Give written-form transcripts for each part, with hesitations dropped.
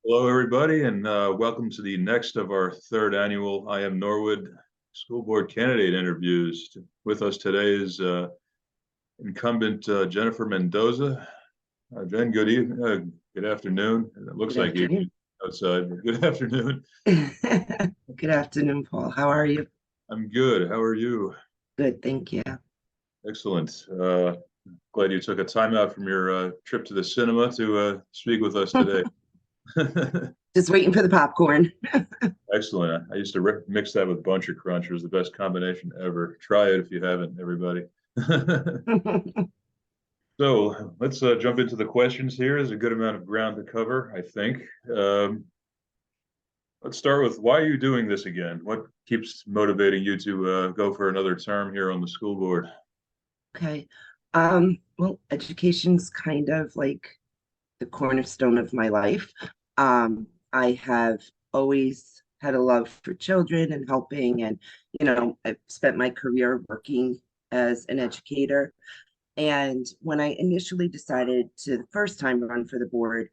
Hello, everybody, and welcome to the next of our third annual I Am Norwood School Board candidate interviews. With us today is incumbent Jennifer Mendoza. Jen, good afternoon. It looks Good like you afternoon. outside, but good afternoon. Good afternoon, Paul. How are you? I'm good. How are you? Good, thank you. Excellent. Glad you took a time out from your trip to the cinema to speak with us today. Just waiting for the popcorn. Excellent. I used to mix that with Buncher Crunch. It was the best combination ever. Try it if you haven't, everybody. So let's jump into the questions here. There's a good amount of ground to cover, I think. Um, let's start with why are you doing this again? What keeps motivating you to go for another term here on the school board? Okay. Well, education's kind of like the cornerstone of my life. I have always had a love for children and helping, and I've spent my career working as an educator. And when I initially decided to the first time run for the board,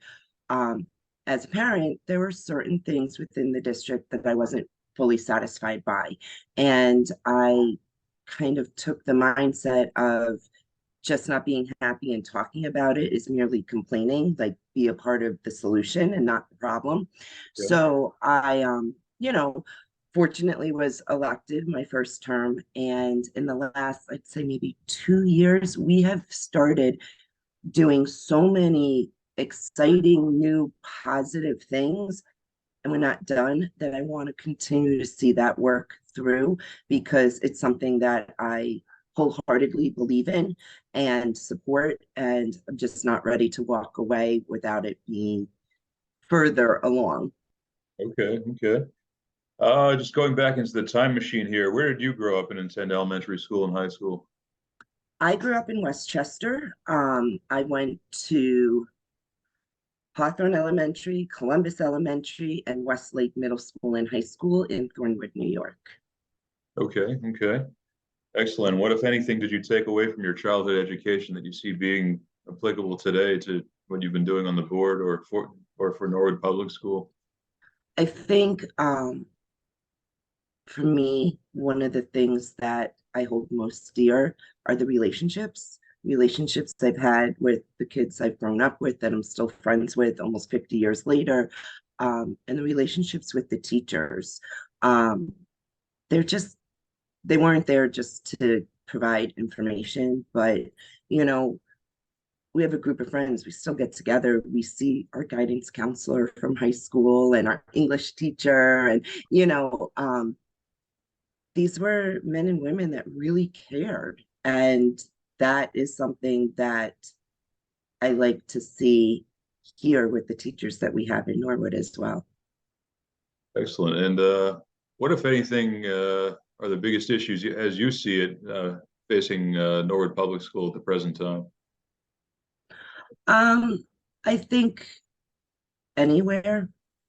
um, as a parent, there were certain things within the district that I wasn't fully satisfied by. And I kind of took the mindset of just not being happy and talking about it is merely complaining, like be a part of the solution and not the problem. Yeah. So I fortunately was elected my first term. And in the last, I'd say maybe 2 years, we have started doing so many exciting, new, positive things. And we're not done, that I want to continue to see that work through because it's something that I wholeheartedly believe in and support. And I'm just not ready to walk away without it being further along. Okay. Okay. Just going back into the time machine here. Where did you grow up and attend elementary school and high school? I grew up in Westchester. I went to Hawthorne Elementary, Columbus Elementary, and Westlake Middle School and High School in Thornwood, New York. Okay. Okay. Excellent. What, if anything, did you take away from your childhood education that you see being applicable today to what you've been doing on the board or for Norwood Public School? I think for me, one of the things that I hold most dear are the relationships I've had with the kids I've grown up with that I'm still friends with almost 50 years later, and the relationships with the teachers. Um, they're just, they weren't there just to provide information, but, you know, we have a group of friends. We still get together. We see our guidance counselor from high school and our English teacher, and these were men and women that really cared. And that is something that I like to see here with the teachers that we have in Norwood as well. Excellent. And what, if anything, are the biggest issues as you see it facing Norwood Public School at the present time? Um, I think anywhere,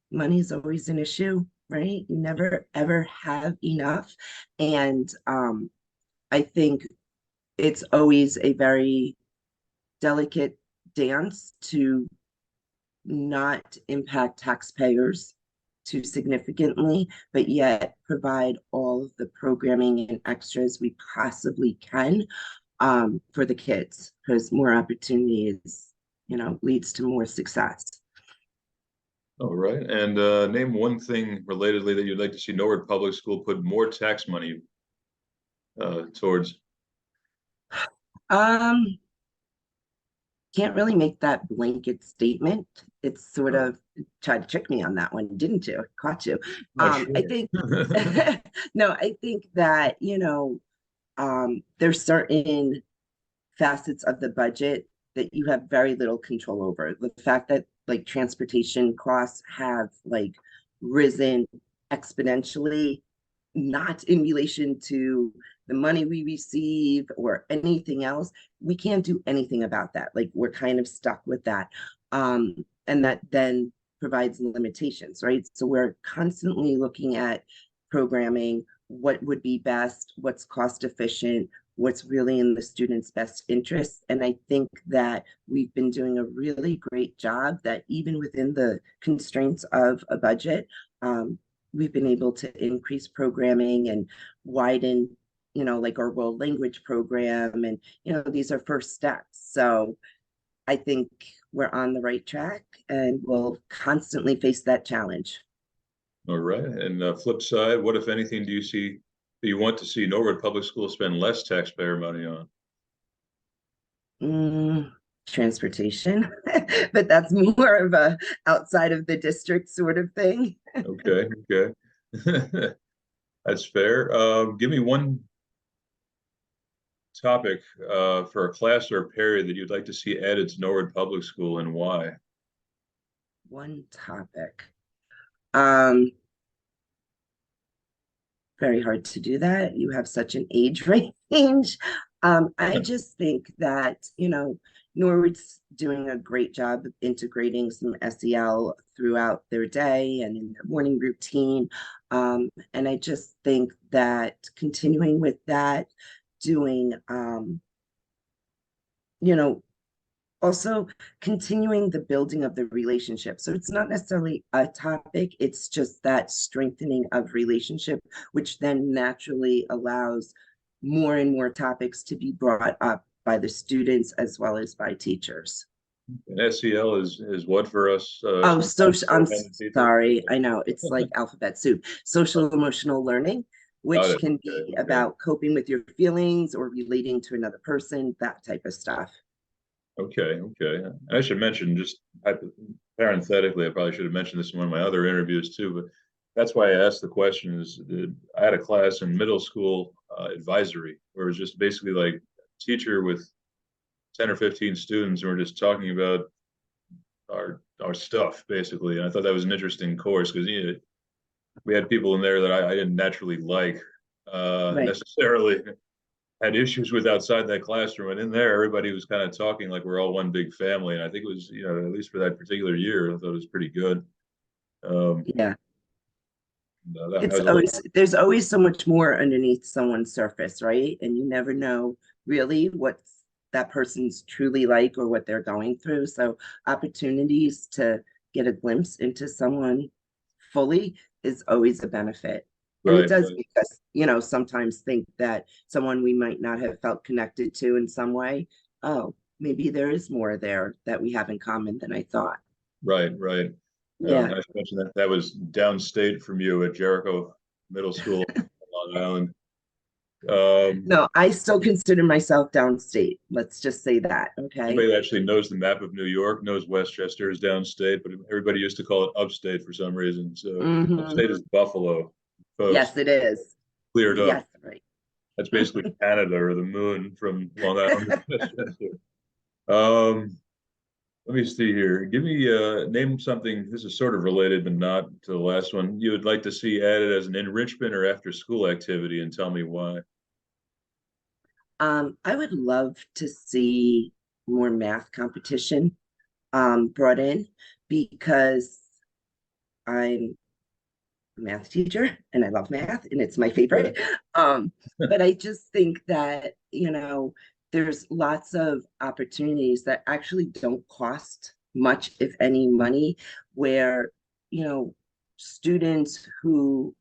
money is always an issue, right? You never ever have enough. And I think it's always a very delicate dance to not impact taxpayers too significantly, but yet provide all of the programming and extras we possibly can for the kids, because more opportunities, leads to more success. All right. And name one thing relatedly that you'd like to see Norwood Public School put more tax money towards. Um, can't really make that blanket statement. It's sort of tried to trick me on that one, didn't you? Caught you. Not I sure. think no, I think that there's certain facets of the budget that you have very little control over. The fact that like transportation costs have like risen exponentially, not in relation to the money we receive or anything else. We can't do anything about that. Like we're kind of stuck with that. And that then provides limitations, right? So we're constantly looking at programming, what would be best, what's cost efficient, what's really in the students' best interest. And I think that we've been doing a really great job that even within the constraints of a budget, we've been able to increase programming and widen, like our world language program. And, these are first steps. So I think we're on the right track and we'll constantly face that challenge. All right. And flip side, what if anything do you want to see Norwood Public Schools spend less taxpayer money on? Mm, transportation, but that's more of a outside of the district sort of thing. Okay, okay. That's fair. Give me one topic for a class or a period that you'd like to see added to Norwood Public School and why. One topic. Um, Very hard to do that. You have such an age range. I just think that, Norwood's doing a great job of integrating some SEL throughout their day and in their morning routine. And I just think that continuing with that, doing, you know, also continuing the building of the relationship. So it's not necessarily a topic, it's just that strengthening of relationship, which then naturally allows more and more topics to be brought up by the students as well as by teachers. And SEL is what for us Oh, I'm shorthanded people? sorry. I know it's like alphabet soup. Social emotional learning, Got which it. can Okay, be okay. about coping with your feelings or relating to another person, that type of stuff. Okay, okay. And I should mention, just parenthetically, I probably should have mentioned this in one of my other interviews too, but that's why I asked the question is I had a class in middle school advisory where it was just basically like a teacher with 10 or 15 students and we're just talking about our stuff basically. And I thought that was an interesting course because we had people in there that I didn't naturally like Right. necessarily had issues with outside that classroom. And in there, everybody was kind of talking like we're all one big family. And I think it was, at least for that particular year, I thought it was pretty good. Um, Yeah. that It's was a little, always there's always so much more underneath someone's surface, right? And you never know really what that person's truly like or what they're going through. So opportunities to get a glimpse into someone fully is always a benefit. And it right, does right, make us, sometimes think that someone we might not have felt connected to in some way, oh, maybe there is more there that we have in common than I thought. right, right. Yeah. I should mention that that was downstate from you at Jericho Middle School, Long Island. Um, No, I still consider myself downstate. Let's just say that. Okay. Anybody that actually knows the map of New York knows Westchester is downstate, but everybody used to call it upstate for some reason. So Hmm. upstate is Buffalo, folks. Yes, it is. Cleared up. Yes, right. That's basically Canada or the moon from Long Island. um, Let me see here. Give me name something. This is sort of related, but not to the last one. You would like to see added as an enrichment or after school activity, and tell me why. I would love to see more math competition brought in because I'm math teacher and I love math and it's my Okay. favorite. Um, but I just think that, there's lots of opportunities that actually don't cost much, if any, money, where, you know, students who,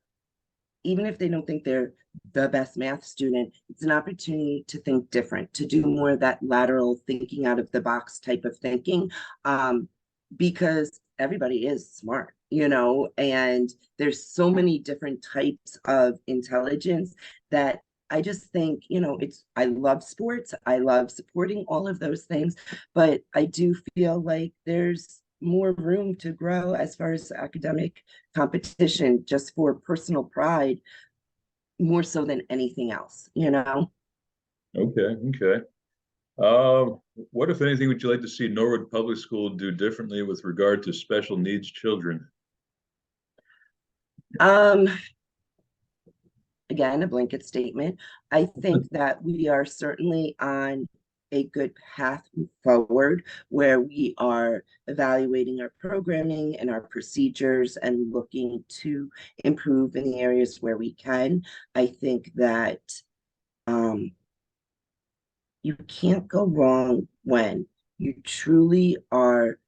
even if they don't think they're the best math student, it's an opportunity to think different, to do more of that lateral thinking out of the box type of thinking. Because everybody is smart, and there's so many different types of intelligence that I just think, I love sports. I love supporting all of those things, but I do feel like there's more room to grow as far as academic competition just for personal pride more so than anything else. Okay. Okay. Uh, what, if anything, would you like to see Norwood Public School do differently with regard to special needs children? Um, Again, a blanket statement. I think that we are certainly on a good path forward where we are evaluating our programming and our procedures and looking to improve in the areas where we can. I think that um, you can't go wrong when you truly are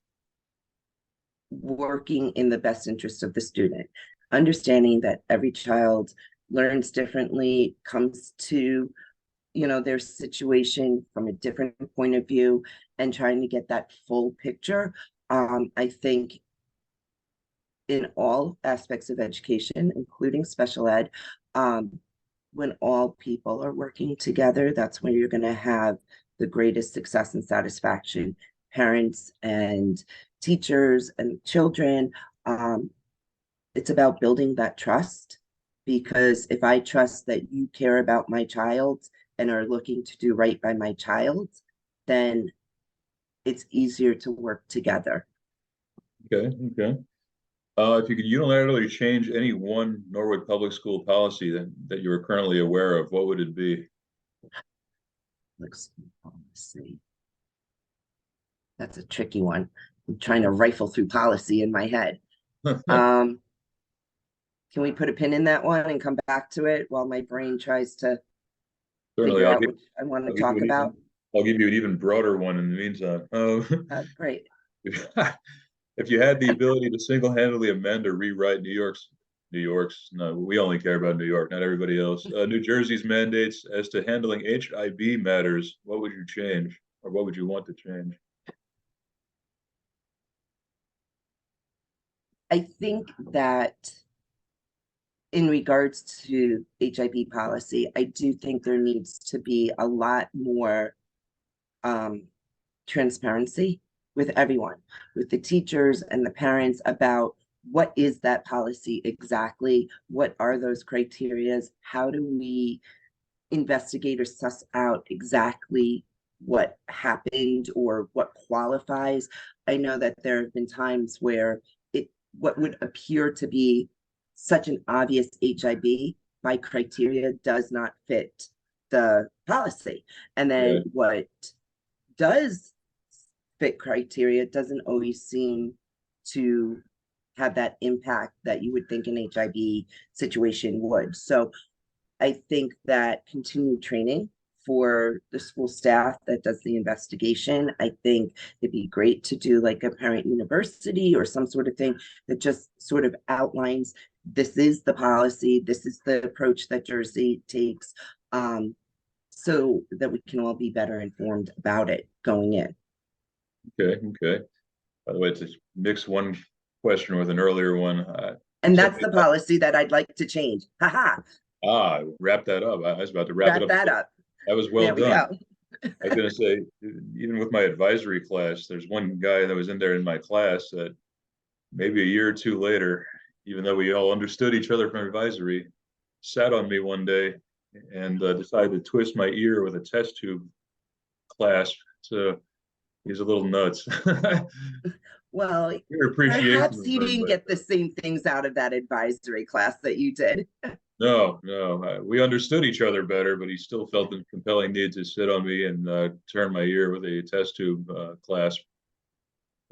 working in the best interest of the student, understanding that every child learns differently, comes to their situation from a different point of view, and trying to get that full picture. I think in all aspects of education, including special ed, um, when all people are working together, that's when you're going to have the greatest success and satisfaction. Parents and teachers and children. Um, it's about building that trust, because if I trust that you care about my child and are looking to do right by my child, then it's easier to work together. Okay, okay. If you could unilaterally change any one Norwood Public School policy that you are currently aware of, what would it be? Let's see. That's a tricky one. I'm trying to rifle through policy in my head. Um, can we put a pin in that one and come back to it while my brain tries to Certainly, figure out what I want to I'll give you talk about? I'll give you an even broader one in the meantime. Great. If you had the ability to single-handedly amend or rewrite no, we only care about New York, not everybody else. New Jersey's mandates as to handling HIV matters, what would you change, or what would you want to change? I think that in regards to HIV policy, I do think there needs to be a lot more um, transparency with everyone, with the teachers and the parents, about what is that policy exactly? What are those criterias? How do we investigate or suss out exactly what happened or what qualifies? I know that there have been times where what would appear to be such an obvious HIB by criteria does not fit the policy. And then Right. what does fit criteria doesn't always seem to have that impact that you would think an HIB situation would. So I think that continued training for the school staff that does the investigation, I think it'd be great to do like a parent university or some sort of thing that just sort of outlines, this is the policy, this is the approach that Jersey takes, so that we can all be better informed about it going in. Okay, okay. By the way, to mix one question with an earlier one, And that's certainly the policy that I'd like to change. Ha ha. wrap that up. I was about to wrap it Wrap up. that up. That was well There we done. go. I was going to say, even with my advisory class, there's one guy that was in there in my class that maybe a year or two later, even though we all understood each other from advisory, sat on me one day and decided to twist my ear with a test tube clasp. So he's a little nuts. Well, Your appreciation perhaps was he earned, didn't but get the same things out of that advisory class that you did. no, no, we understood each other better, but he still felt the compelling need to sit on me and turn my ear with a test tube clasp.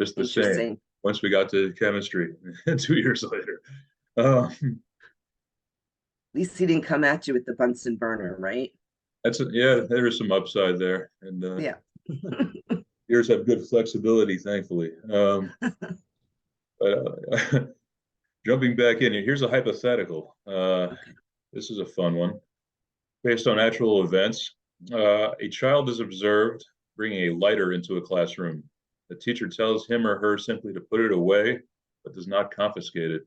Just the same. Interesting. Once we got to chemistry 2 years later. Um, At least he didn't come at you with the Bunsen burner, right? yeah, there is some upside there, and Yeah. yours have good flexibility, thankfully. But jumping back in, here's a hypothetical. Okay. This is a fun one. Based on actual events, a child is observed bringing a lighter into a classroom. The teacher tells him or her simply to put it away, but does not confiscate it.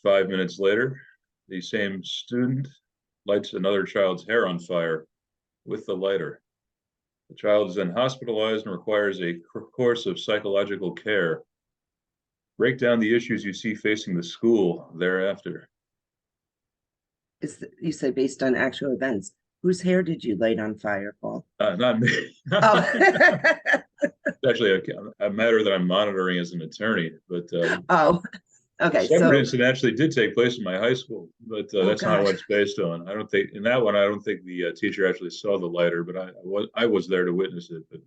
5 minutes later, the same student lights another child's hair on fire with the lighter. The child is then hospitalized and requires a course of psychological care. Break down the issues you see facing the school thereafter. You say based on actual events. Whose hair did you light on fire, Paul? Not me. Oh. It's actually a matter that I'm monitoring as an attorney, but Oh, the okay. separate So, incident actually did take place in my high school, but oh that's not what gosh. it's based on. I don't think in that one. I don't think the teacher actually saw the lighter, but I was there to witness it, but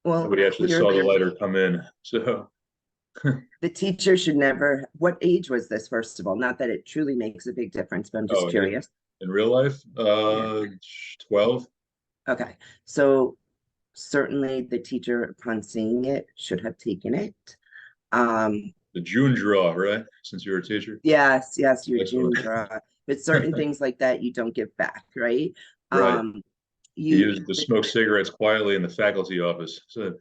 Well, nobody actually saw the clearly lighter come in. So the teacher should never. What age was this, first of all? Not that it truly makes a big difference, but I'm just oh, curious. in real life, Yeah. 12. Okay. So certainly the teacher, upon seeing it, should have taken it. Um, The June draw, right? Since you're a teacher. yes, yes, your Excellent. June draw. But certain things like that you don't give back, right? Right. Um, He you used to smoke cigarettes quietly in the faculty office. So,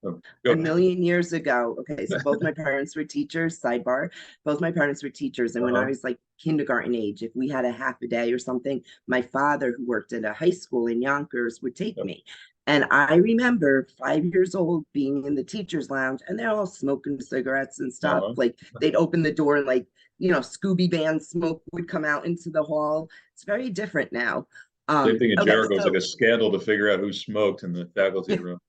a go. million years ago. Okay, so both my parents were teachers, sidebar. Both my parents were teachers. And when I Uh-huh. was like kindergarten age, if we had a half a day or something, my father, who worked at a high school in Yonkers, would take me. And I remember 5 years old being in the teacher's lounge and they're all smoking cigarettes and stuff. Uh-huh. Like they'd open the door and like, Scooby Band smoke would come out into the hall. It's very different now. Same thing in Okay, Jericho. It's like so a scandal to figure out who smoked in the faculty room.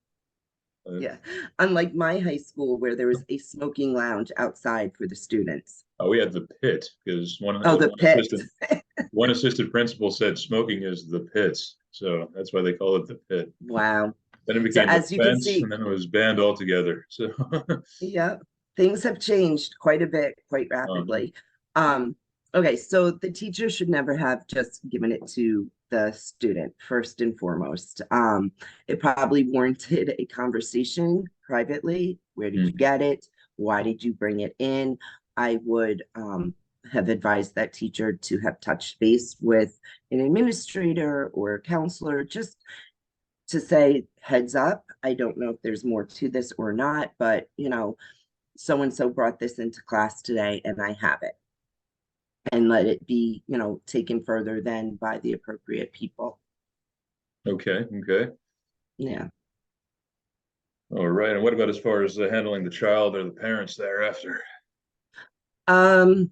yeah, unlike my high school where there was a smoking lounge outside for the students. We had the pit because Oh, the pit. one assistant principal said smoking is the pits, so that's why they call it the pit. Wow. Then it So became the as you can fence, see, and then it was banned altogether. So, yeah, things have changed quite a bit, quite uh, rapidly. Um, okay, so the teacher should never have just given it to the student first and foremost. It probably warranted a conversation privately. Where did you mm, get it? Why did you bring it in? I would have advised that teacher to have touched base with an administrator or a counselor, just to say, heads up, I don't know if there's more to this or not, but so and so brought this into class today and I have it. And let it be, taken further then by the appropriate people. okay, okay, Yeah. all right. And what about as far as handling the child or the parents thereafter? Um,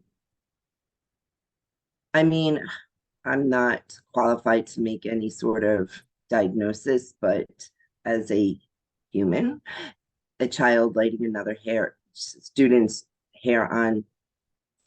I mean, I'm not qualified to make any sort of diagnosis, but as a human, a child lighting another student's hair on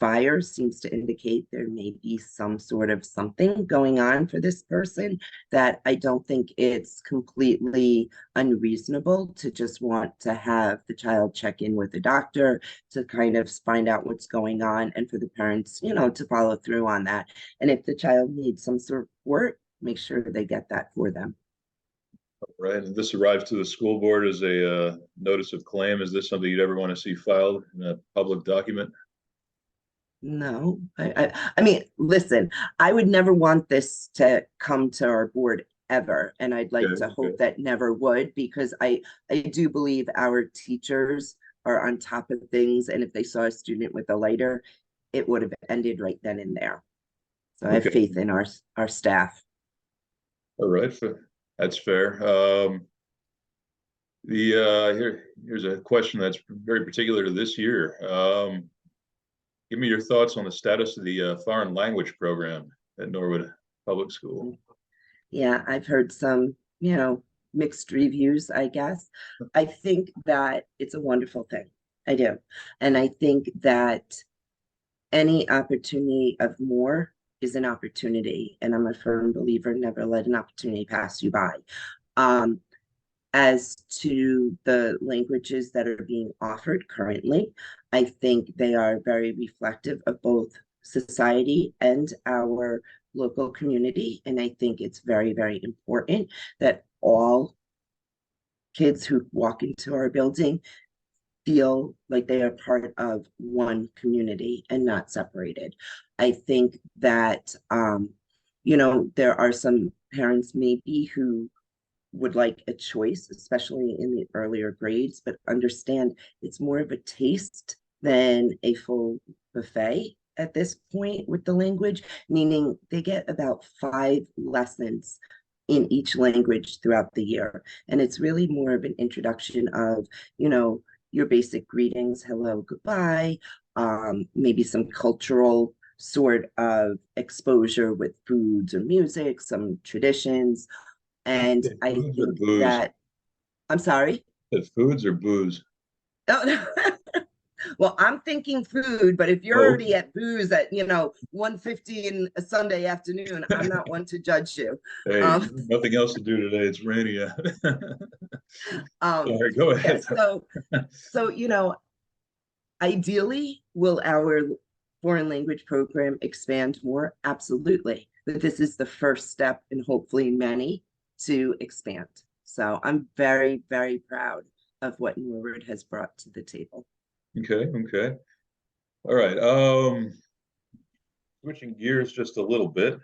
fire seems to indicate there may be some sort of something going on for this person, that I don't think it's completely unreasonable to just want to have the child check in with the doctor to kind of find out what's going on, and for the parents, to follow through on that. And if the child needs some sort of work, make sure they get that for them. Right. And this arrives to the school board as a notice of claim. Is this something you'd ever want to see filed in a public document? No, I mean, listen, I would never want this to come to our board ever, and I'd like Okay, to okay. hope that never would, because I do believe our teachers are on top of things, and if they saw a student with a lighter, it would have ended right then and there. So I have Okay. faith in our staff. All right. That's fair. Here's a question that's very particular to this year. Give me your thoughts on the status of the foreign language program at Norwood Public School. Yeah, I've heard some, mixed reviews, I guess. I think that it's a wonderful thing. I do. And I think that any opportunity of more is an opportunity. And I'm a firm believer, never let an opportunity pass you by. Um, as to the languages that are being offered currently, I think they are very reflective of both society and our local community. And I think it's very, very important that all kids who walk into our building feel like they are part of one community and not separated. I think that, there are some parents maybe who would like a choice, especially in the earlier grades, but understand it's more of a taste than a full buffet at this point with the language, meaning they get about 5 lessons in each language throughout the year. And it's really more of an introduction of, your basic greetings, hello, goodbye, maybe some cultural sort of exposure with foods or music, some traditions, and Okay, I foods or think booze? that, I'm sorry. Foods or booze? Oh, no. Well, I'm thinking food, but if you're Oh, already at booze at, 1:50 in a Sunday afternoon, I'm not one to judge you. hey, Um, nothing else to do today. It's rainy out. um, Sorry, go ahead. yes. So, ideally, will our foreign language program expand more? Absolutely. But this is the first step in hopefully many. to expand. So I'm very, very proud of what Norwood has brought to the table. Okay, okay. All right. Switching gears just a little bit.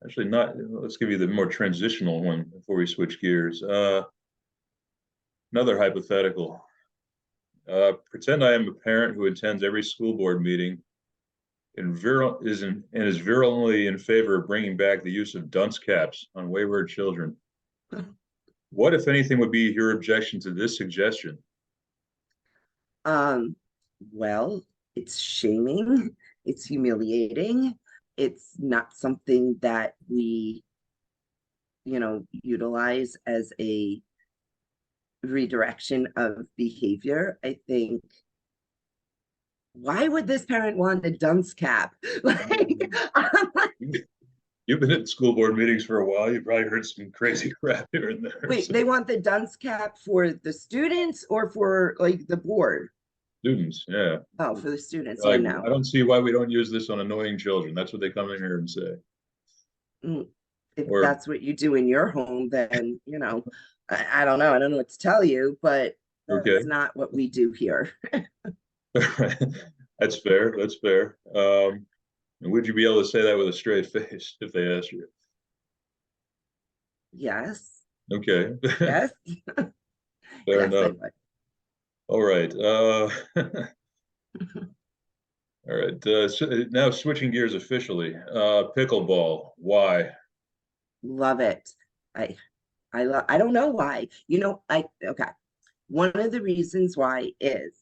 Actually not, let's give you the more transitional one before we switch gears. Another hypothetical. Pretend I am a parent who attends every school board meeting and is virulently in favor of bringing back the use of dunce caps on wayward children. What, if anything, would be your objection to this suggestion? Um, well, it's shaming, it's humiliating, it's not something that we, utilize as a redirection of behavior. I think, why would this parent want a dunce cap? Like, I'm like, You've been at school board meetings for a while. You've probably heard some crazy crap here and there. wait, So, they want the dunce cap for the students or for like the board? students, yeah. Oh, for the students. Yeah, Like, no. I don't see why we don't use this on annoying children. That's what they come in here and say. Mm, if Or, that's what you do in your home, then, I don't know. I don't know what to tell you, but okay, that's not what we do here. that's fair. That's fair. And would you be able to say that with a straight face if they asked you? Yes. Okay, Yes. fair Yes, I enough. would. All right. All right. Now switching gears officially. Pickleball. Why? Love it. I I don't know why. Okay. One of the reasons why is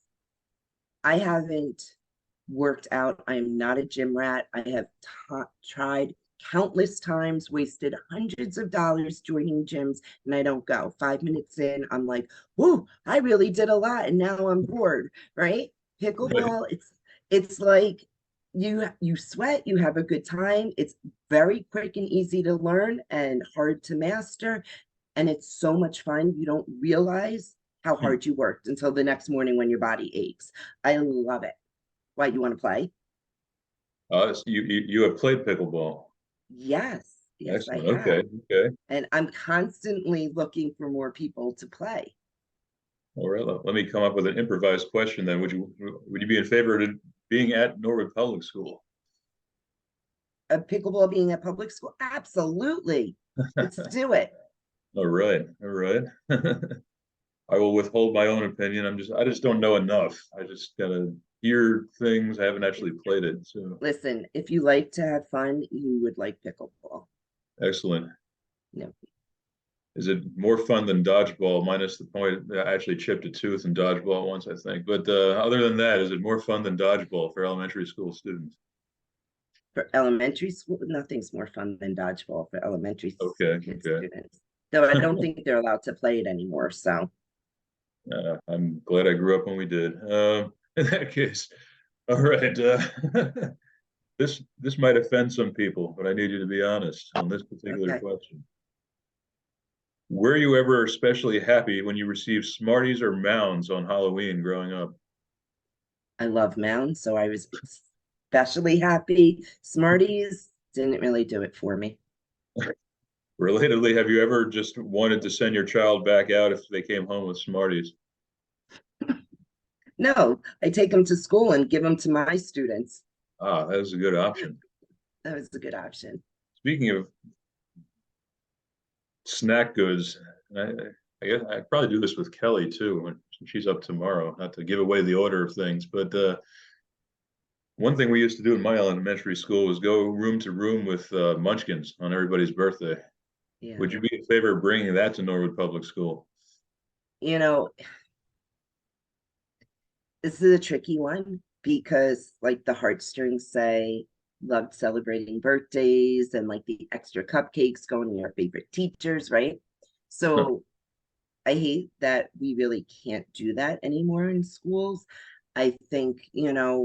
I haven't worked out. I am not a gym rat. I have tried countless times, wasted hundreds of dollars joining gyms, and I don't go. 5 minutes in, I'm like, whoa, I really did a lot, and now I'm bored, right? Right. Pickleball, it's like you sweat, you have a good time. It's very quick and easy to learn and hard to master. And it's so much fun. You don't realize how Hmm. hard you worked until the next morning when your body aches. I love it. Why, you want to play? So you have played pickleball. Yes, yes, I Excellent. Okay. have. Okay. And I'm constantly looking for more people to play. All right. Let me come up with an improvised question then. Would you be in favor of being at Norwood Public School? A pickleball being at public school? Absolutely. Let's do it. All right. All right. I will withhold my own opinion. I just don't know enough. I just gotta hear things. I haven't actually played it. So Listen, if you like to have fun, you would like pickleball. excellent. No. Is it more fun than dodgeball? Minus the point I actually chipped a tooth in dodgeball once, I think. But other than that, is it more fun than dodgeball for elementary school students? For elementary school, nothing's more fun than dodgeball for elementary Okay, kid okay. students. Though I don't think they're allowed to play it anymore. So, I'm glad I grew up when we did. In that case, all right. This might offend some people, but I need you to be honest on this particular okay. question. Were you ever especially happy when you received Smarties or Mounds on Halloween growing up? I love mounds, so I was especially happy. Smarties didn't really do it for me. Relatedly, have you ever just wanted to send your child back out if they came home with Smarties? No, I take them to school and give them to my students. Ah, that is a good option. That was a good option. Speaking of snack goods, I guess I'd probably do this with Kelly too when she's up tomorrow. Not to give away the order of things, but one thing we used to do in my elementary school was go room to room with Munchkins on everybody's birthday. Yeah. Would you be in favor of bringing that to Norwood Public School? You know, this is a tricky one because, like, the heartstrings say, loved celebrating birthdays and like the extra cupcakes going to your favorite teachers, right? So I hate that we really can't do that anymore in schools. I think,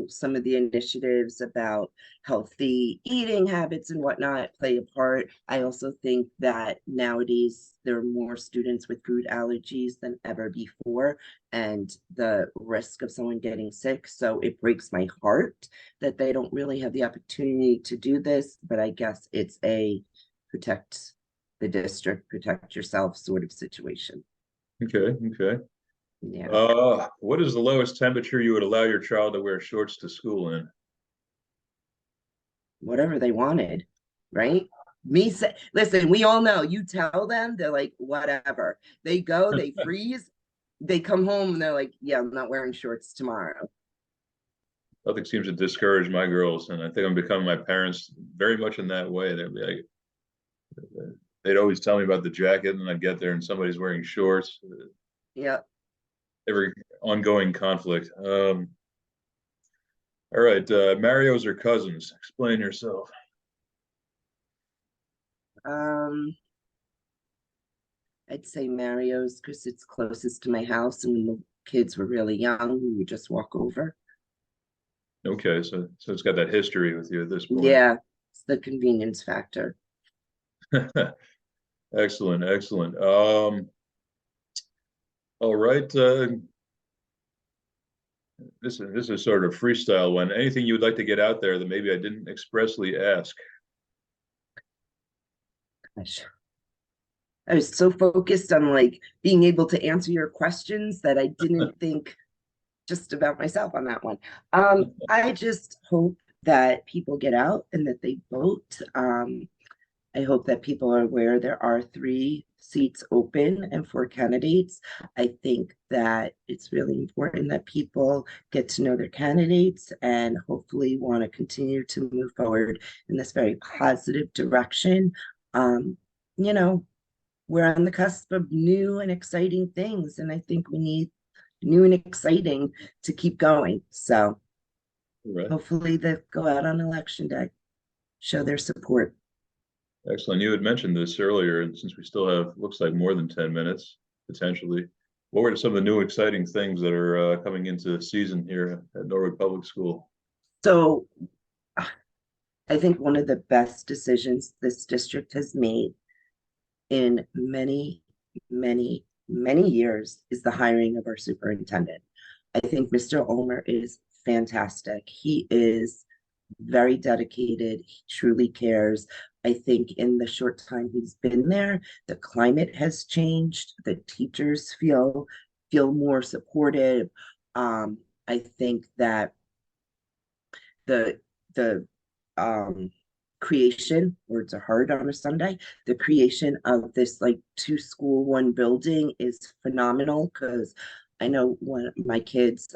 some of the initiatives about healthy eating habits and whatnot play a part. I also think that nowadays there are more students with food allergies than ever before, and the risk of someone getting sick. So it breaks my heart that they don't really have the opportunity to do this, but I guess it's a protect the district, protect yourself sort of situation. Okay, okay. Yeah, What is the lowest temperature you would allow your child to wear shorts to school in? whatever they wanted, right? Me say, listen, we all know you tell them, they're like, whatever. They go, they freeze, they come home and they're like, yeah, I'm not wearing shorts tomorrow. Nothing seems to discourage my girls, and I think I'm becoming my parents very much in that way. They'd be like, they'd always tell me about the jacket, and I'd get there and somebody's wearing shorts. Yeah. Every ongoing conflict. All right, Mario's or cousins? Explain yourself. Um, I'd say Mario's because it's closest to my house, and when the kids were really young, we would just walk over. Okay, so it's got that history with you at this point. Yeah, it's the convenience factor. Excellent, excellent. All right. This is sort of freestyle one. Anything you would like to get out there that maybe I didn't expressly ask? Gosh, I was so focused on like being able to answer your questions that I didn't think just about myself on that one. I just hope that people get out and that they vote. I hope that people are aware there are 3 seats open and 4 candidates. I think that it's really important that people get to know their candidates and hopefully want to continue to move forward in this very positive direction. Um, you know, we're on the cusp of new and exciting things, and I think we need new and exciting to keep going. So All right. hopefully they go out on election day, show their support. Excellent. You had mentioned this earlier, and since we still have, looks like more than 10 minutes, potentially, what were some of the new exciting things that are coming into the season here at Norwood Public School? So I think one of the best decisions this district has made in many, many, many years is the hiring of our superintendent. I think Mr. Ulmer is fantastic. He is very dedicated. He truly cares. I think in the short time he's been there, the climate has changed. The teachers feel more supportive. I think that the the creation, words are hard on a Sunday, the creation of this like 2 school, 1 building is phenomenal because I know when my kids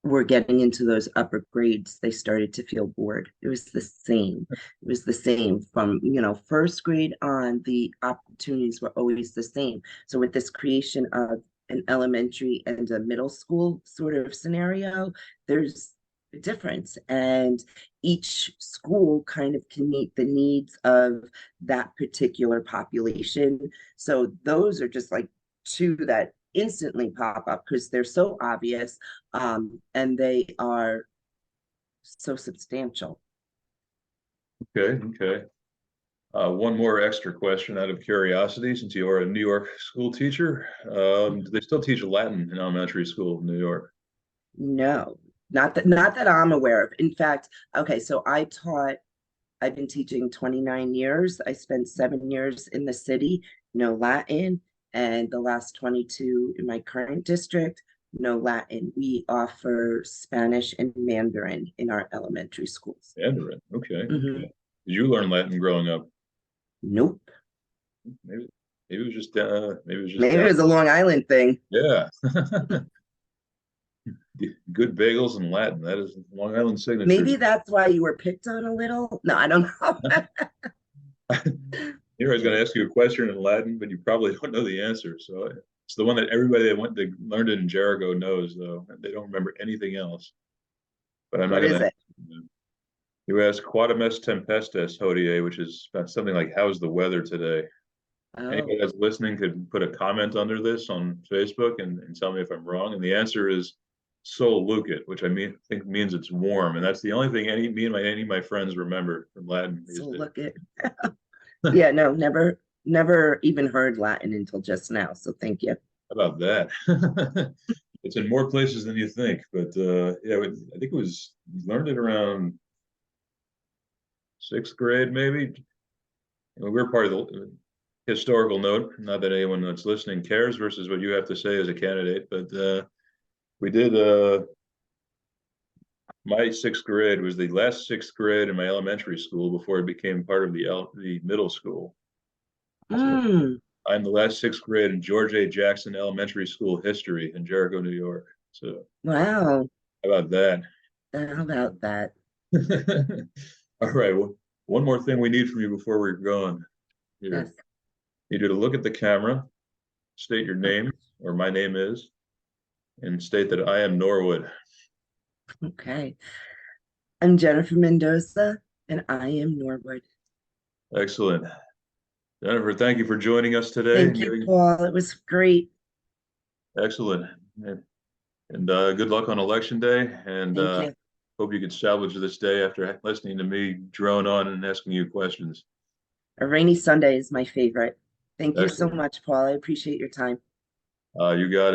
were getting into those upper grades, they started to feel bored. It was the same. It was the same from, first grade on, the opportunities were always the same. So with this creation of an elementary and a middle school sort of scenario, there's a difference. And each school kind of can meet the needs of that particular population. So those are just like 2 that instantly pop up because they're so obvious, and they are so substantial. Okay, okay. One more extra question out of curiosity, since you are a New York school teacher. Do they still teach Latin in elementary school in New York? No, not that I'm aware of. In fact, okay, so I've been teaching 29 years. I spent 7 years in the city, no Latin, and the last 22 in my current district, no Latin. We offer Spanish and Mandarin in our elementary schools. Mandarin. Okay, Mhm. okay. Did you learn Latin growing up? Nope. Maybe, maybe it was just maybe it was just Maybe it down. was a Long Island thing. Yeah. Good bagels and Latin. That is Long Island signature. Maybe that's why you were picked on a little. No, I don't know. Here I was going to ask you a question in Latin, but you probably don't know the answer. So it's the one that everybody that went they learned it in Jericho knows, though. They don't remember anything else. But I'm not What going is to. it? You ask Quadames Tempestes Hodie, which is something like "How's the weather today?" Oh, Anybody that's listening could put a comment under this on Facebook and tell me if I'm wrong. And the answer is Sol Lucet, which think means it's warm, and that's the only thing any of my friends remember from Latin these so days. look at yeah, no, never even heard Latin until just now. So thank you. How about that? It's in more places than you think, but yeah, I think it was learned it around 6th grade, maybe. We're part of the historical note, not that anyone that's listening cares versus what you have to say as a candidate, but we did my sixth grade was the last sixth grade in my elementary school before it became part of the middle school. So Mm, I'm the last sixth grade in George A. Jackson Elementary School history in Jericho, New York. So wow. how about that? How about that? All right. Well, one more thing we need from you before we're going Yes. here. Need you to look at the camera, state your Oh, name, or my name is, and state that I am Norwood. okay. I'm Jennifer Mendoza, and I am Norwood. Excellent. Jennifer, thank you for joining us today and Thank you, giving Paul. It was great. excellent. And good luck on election day. And Thank you. hope you can salvage this day after listening to me drone on and asking you questions. A rainy Sunday is my favorite. Thank you so Excellent. much, Paul. I appreciate your time. You got it.